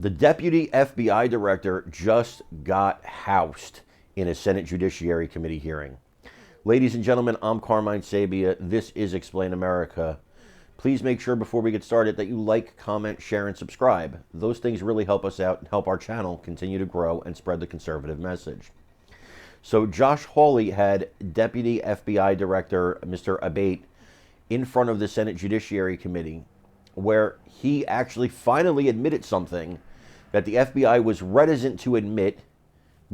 The deputy FBI director just got housed in a Senate Judiciary Committee hearing. Ladies and gentlemen, I'm Carmine Sabia. This is Explain America. Please make sure before we get started that you like, comment, share, and subscribe. Those things really help us out and help our channel continue to grow and spread the conservative message. So Josh Hawley had Deputy FBI Director Mr. Abate in front of the Senate Judiciary Committee, where he actually finally admitted something that the FBI was reticent to admit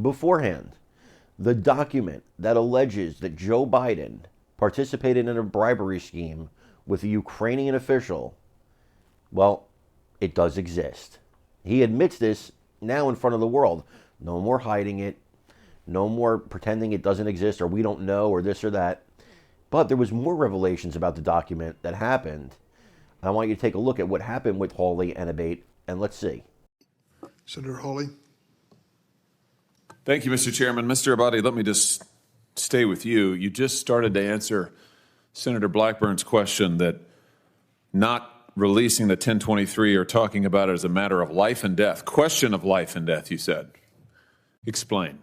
beforehand. The document that alleges that Joe Biden participated in a bribery scheme with a Ukrainian official, well, it does exist. He admits this now in front of the world. No more hiding it. No more pretending it doesn't exist or we don't know or this or that. But there was more revelations about the document that happened. I want you to take a look at what happened with Hawley and Abate, and let's see. Senator Hawley. Thank you, Mr. Chairman. Mr. Abate, let me just stay with you. You just started to answer Senator Blackburn's question that not releasing the 1023 or talking about it as a matter of life and death. Question of life and death, you said. Explain.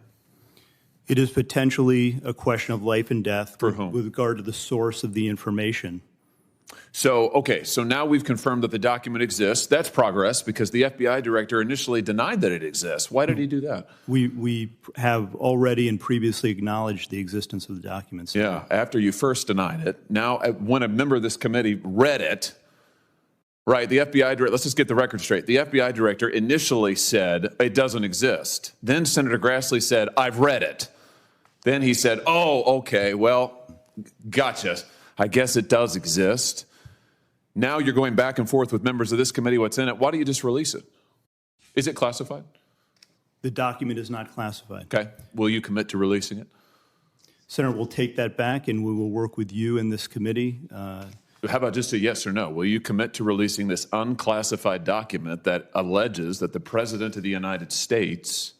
It is potentially a question of life and death. For whom? With regard to the source of the information. So, okay, so now we've confirmed that the document exists. That's progress because the FBI director initially denied that it exists. Why did he do that? We have already and previously acknowledged the existence of the documents. Yeah, after you first denied it. Now, when a member of this committee read it, right, the FBI director, let's just get the record straight. The FBI director initially said it doesn't exist. Then Senator Grassley said, I've read it. Then he said, oh, okay, well, gotcha. I guess it does exist. Now you're going back and forth with members of this committee what's in it. Why don't you just release it? Is it classified? The document is not classified. Okay. Will you commit to releasing it? Senator, we'll take that back and we will work with you in this committee. How about just a yes or no? Will you commit to releasing this unclassified document that alleges that the President of the United States,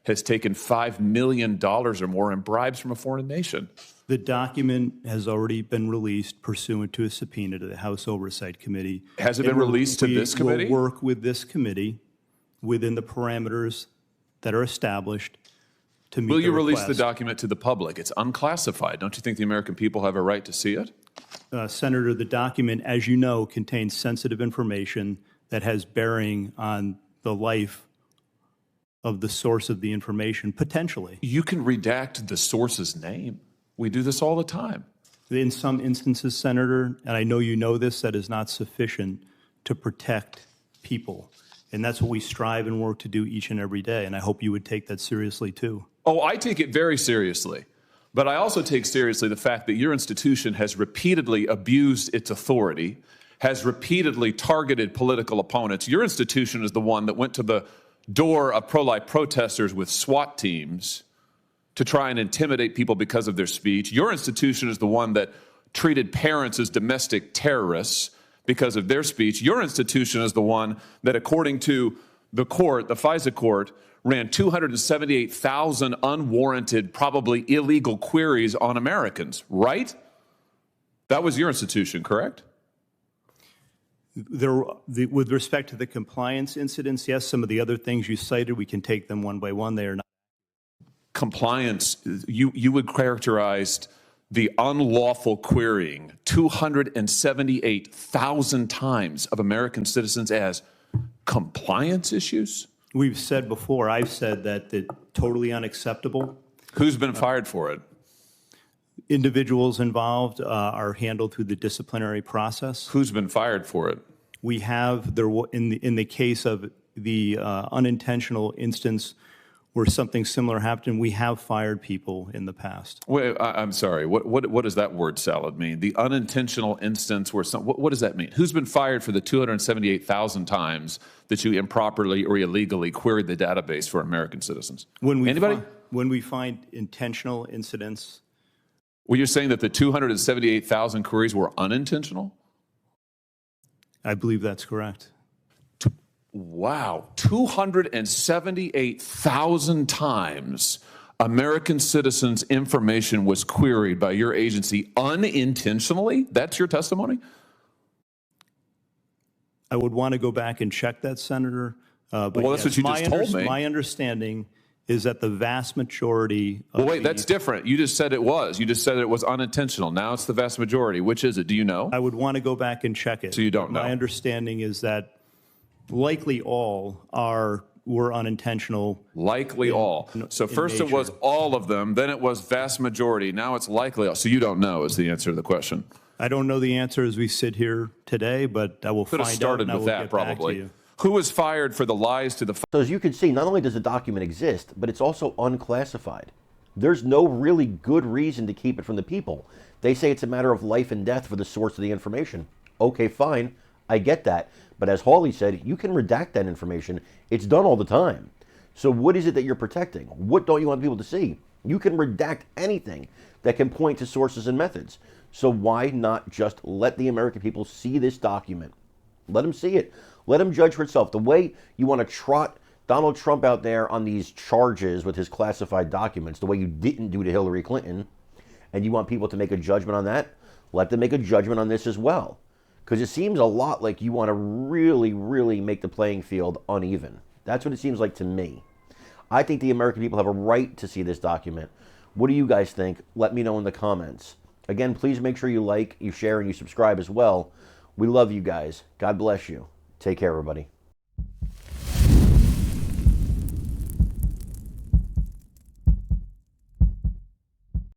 has taken $5 million or more in bribes from a foreign nation? The document has already been released pursuant to a subpoena to the House Oversight Committee. Has it been released to this committee? We will work with this committee within the parameters that are established to meet the request. Will you release the document to the public? It's unclassified. Don't you think the American people have a right to see it? Senator, the document, as you know, contains sensitive information that has bearing on the life of the source of the information, potentially. You can redact the source's name. We do this all the time. In some instances, Senator, and I know you know this, that is not sufficient to protect people. And that's what we strive and work to do each and every day. And I hope you would take that seriously, too. Oh, I take it very seriously. But I also take seriously the fact that your institution has repeatedly abused its authority, has repeatedly targeted political opponents. Your institution is the one that went to the door of pro-life protesters with SWAT teams to try and intimidate people because of their speech. Your institution is the one that treated parents as domestic terrorists because of their speech. Your institution is the one that, according to the court, the FISA court, ran 278,000 unwarranted, probably illegal queries on Americans, right? That was your institution, correct? With respect to the compliance incidents, yes, some of the other things you cited, we can take them one by one. They are not. Compliance, you would characterize the unlawful querying 278,000 times of American citizens as compliance issues? We've said before, I've said that it's totally unacceptable. Who's been fired for it? Individuals involved are handled through the disciplinary process. Who's been fired for it? We have, in the case of the unintentional instance where something similar happened, we have fired people in the past. Wait, I'm sorry. What does that word salad mean? The unintentional instance where what does that mean? Who's been fired for the 278,000 times that you improperly or illegally queried the database for American citizens? Anybody? When we find intentional incidents. Well, you're saying that the 278,000 queries were unintentional? I believe that's correct. Wow, 278,000 times American citizens' information was queried by your agency unintentionally? That's your testimony? I would want to go back and check that, Senator. But Well, that's yes, what you just told me. My understanding is that the vast majority of Well, wait, that's different. You just said it was. You just said it was unintentional. Now it's the vast majority. Which is it? Do you know? I would want to go back and check it. So you don't know? My understanding is that likely all were unintentional. Likely all. So first it was all of them, then it was vast majority. Now it's likely all. So you don't know is the answer to the question. I don't know the answer as we sit here today, but I will Could have find out started and I with will that get back to probably. you. Who was fired for the lies to the So as you can see, not only does the document exist, but it's also unclassified. There's no really good reason to keep it from the people. They say it's a matter of life and death for the source of the information. Okay, fine. I get that. But as Hawley said, you can redact that information. It's done all the time. So what is it that you're protecting? What don't you want people to see? You can redact anything that can point to sources and methods. So why not just let the American people see this document? Let them see it. Let them judge for itself. The way you want to trot Donald Trump out there on these charges with his classified documents, the way you didn't do to Hillary Clinton, and you want people to make a judgment on that, let them make a judgment on this as well. Because it seems a lot like you want to really, really make the playing field uneven. That's what it seems like to me. I think the American people have a right to see this document. What do you guys think? Let me know in the comments. Again, please make sure you like, you share, and you subscribe as well. We love you guys. God bless you. Take care, everybody.